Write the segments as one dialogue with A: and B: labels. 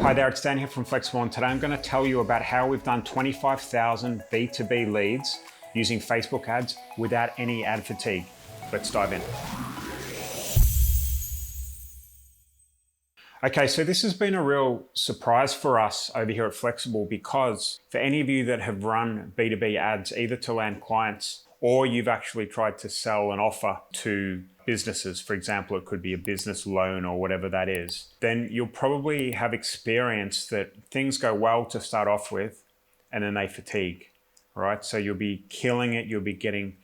A: Hi there, it's Dan here from Flexxable, and today I'm going to tell you about how we've done 25,000 B2B leads using Facebook ads without any ad fatigue. Let's dive in. Okay, so this has been a real surprise for us over here at Flexxable, because for any of you that have run B2B ads either to land clients or you've actually tried to sell an offer to businesses, for example, it could be a business loan or whatever that is, then you'll probably have experienced that things go well to start off with and then they fatigue, right? So you'll be killing it, you'll be getting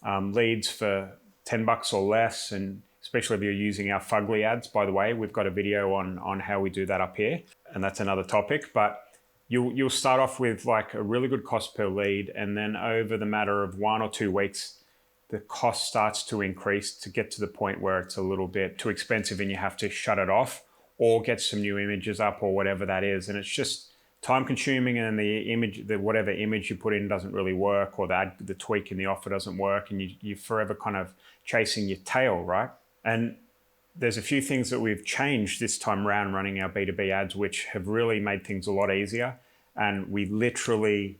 A: leads for 10 bucks or less, and especially if you're using our fugly ads. By the way, we've got a video on how we do that up here, and that's another topic. But you'll start off with like a really good cost per lead, and then over the matter of 1 or 2 weeks, the cost starts to increase to get to the point where it's a little bit too expensive and you have to shut it off or get some new images up or whatever that is. And it's just time consuming, and whatever image you put in doesn't really work, or the tweak in the offer doesn't work, and you're forever kind of chasing your tail, right? And there's a few things that we've changed this time around running our B2B ads, which have really made things a lot easier. And we literally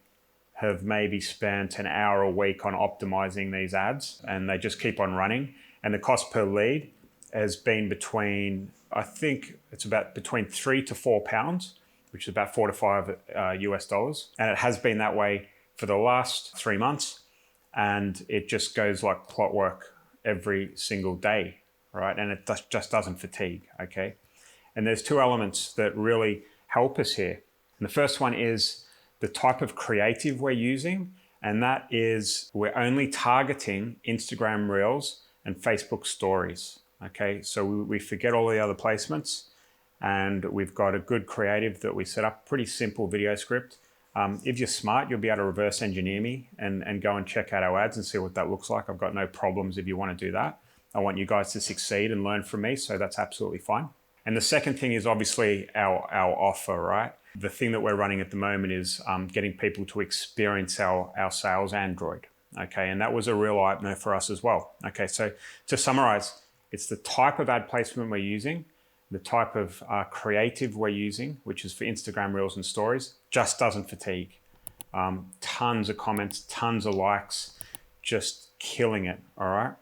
A: have maybe spent an hour a week on optimizing these ads, and they just keep on running. And the cost per lead has been between, I think it's about between £3 to £4, which is about $4 to $5 US. And it has been that way for the last 3 months. And it just goes like clockwork every single day, right? And it just doesn't fatigue, okay? And there's 2 elements that really help us here. And the first one is the type of creative we're using, and that is we're only targeting Instagram Reels and Facebook Stories, okay? So we forget all the other placements, and we've got a good creative that we set up, pretty simple video script. If you're smart, you'll be able to reverse engineer me and go and check out our ads and see what that looks like. I've got no problems if you want to do that. I want you guys to succeed and learn from me, so that's absolutely fine. And the second thing is obviously our offer, right? The thing that we're running at the moment is getting people to experience our sales Android, okay? And that was a real eye-opener for us as well. Okay, so to summarize, it's the type of ad placement we're using, the type of creative we're using, which is for Instagram Reels and Stories, just doesn't fatigue. Tons of comments, tons of likes, just killing it, all right?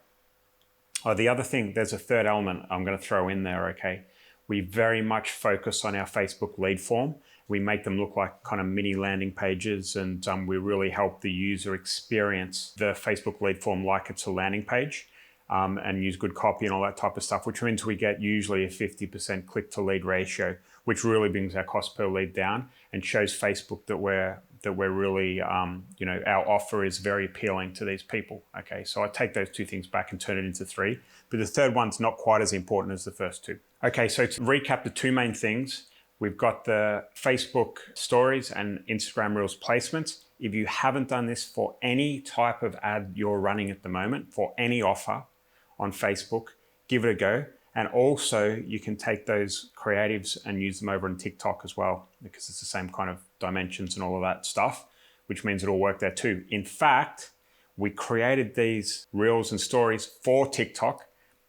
A: Oh, the other thing, there's a third element I'm going to throw in there, okay? We very much focus on our Facebook lead form. We make them look like kind of mini landing pages, and we really help the user experience the Facebook lead form like it's a landing page, and use good copy and all that type of stuff, which means we get usually a 50% click to lead ratio, which really brings our cost per lead down and shows Facebook that we're really, our offer is very appealing to these people. Okay, so I take those 2 things back and turn it into 3, but the third one's not quite as important as the first 2. Okay, so to recap the 2 main things, we've got the Facebook Stories and Instagram Reels placements. If you haven't done this for any type of ad you're running at the moment, for any offer on Facebook, give it a go. And also you can take those creatives and use them over on TikTok as well, because it's the same kind of dimensions and all of that stuff, which means it'll work there too. In fact, we created these Reels and Stories for TikTok,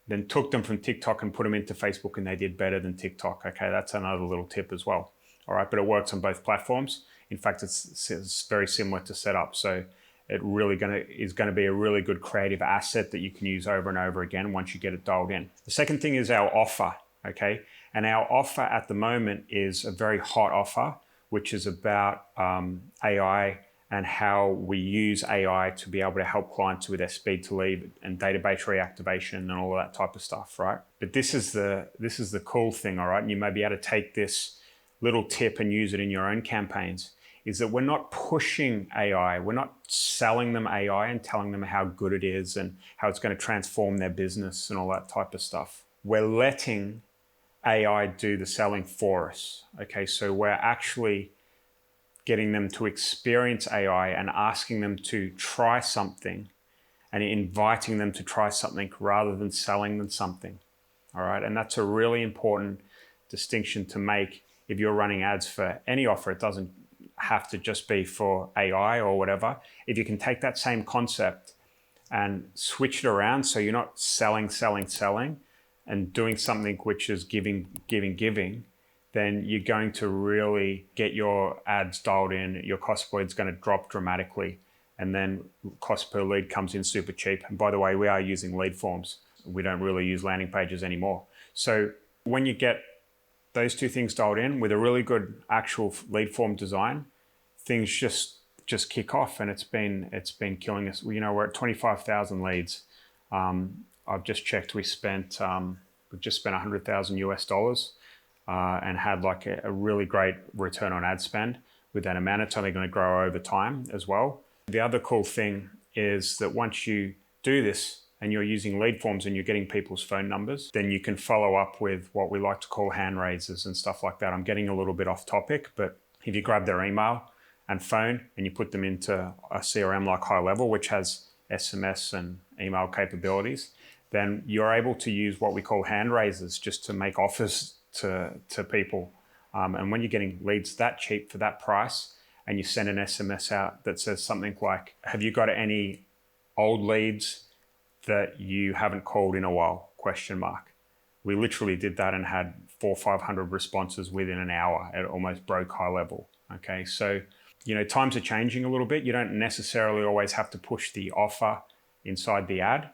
A: then took them from TikTok and put them into Facebook, and they did better than TikTok. Okay, that's another little tip as well. All right, but it works on both platforms. In fact, it's very similar to setup. So it really is going to be a really good creative asset that you can use over and over again once you get it dialed in. The second thing is our offer, okay? And our offer at the moment is a very hot offer, which is about AI and how we use AI to be able to help clients with their speed to lead and database reactivation and all of that type of stuff, right? But this is the cool thing, all right? And you may be able to take this little tip and use it in your own campaigns, is that we're not pushing AI. We're not selling them AI and telling them how good it is and how it's going to transform their business and all that type of stuff. We're letting AI do the selling for us, okay? So we're actually getting them to experience AI and asking them to try something and inviting them to try something rather than selling them something, all right? And that's a really important distinction to make if you're running ads for any offer. It doesn't have to just be for AI or whatever. If you can take that same concept and switch it around so you're not selling and doing something which is giving, then you're going to really get your ads dialed in. Your cost per lead is going to drop dramatically. And then cost per lead comes in super cheap. And by the way, we are using lead forms. We don't really use landing pages anymore. So when you get those two things dialed in with a really good actual lead form design, things just kick off, and it's been killing us. We're at 25,000 leads. I've just checked. We've just spent $100,000 and had like a really great return on ad spend with that amount. It's only going to grow over time as well. The other cool thing is that once you do this and you're using lead forms and you're getting people's phone numbers, then you can follow up with what we like to call hand raisers and stuff like that. I'm getting a little bit off topic, but if you grab their email and phone and you put them into a CRM like HighLevel, which has SMS and email capabilities, then you're able to use what we call hand raisers just to make offers to people. And when you're getting leads that cheap for that price, and you send an SMS out that says something like, have you got any old leads that you haven't called in a while, ? We literally did that and had 400 or 500 responses within an hour. It almost broke HighLevel. Okay, so times are changing a little bit. You don't necessarily always have to push the offer inside the ad.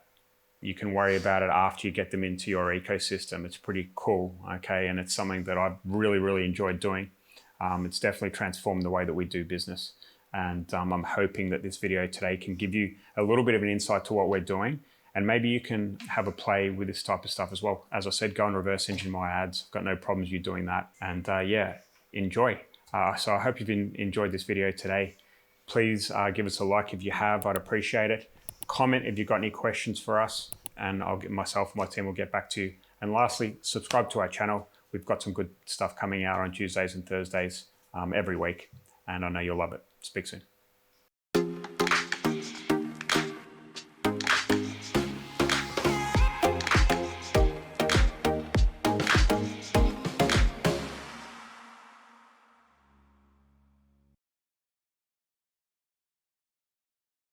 A: You can worry about it after you get them into your ecosystem. It's pretty cool, okay? And it's something that I've really, really enjoyed doing. It's definitely transformed the way that we do business. And I'm hoping that this video today can give you a little bit of an insight to what we're doing. And maybe you can have a play with this type of stuff as well. As I said, go and reverse engine my ads. I've got no problems you doing that. And enjoy. So I hope you've enjoyed this video today. Please give us a like if you have. I'd appreciate it. Comment if you've got any questions for us, and myself and my team will get back to you. And lastly, subscribe to our channel. We've got some good stuff coming out on Tuesdays and Thursdays every week, and I know you'll love it. Speak soon.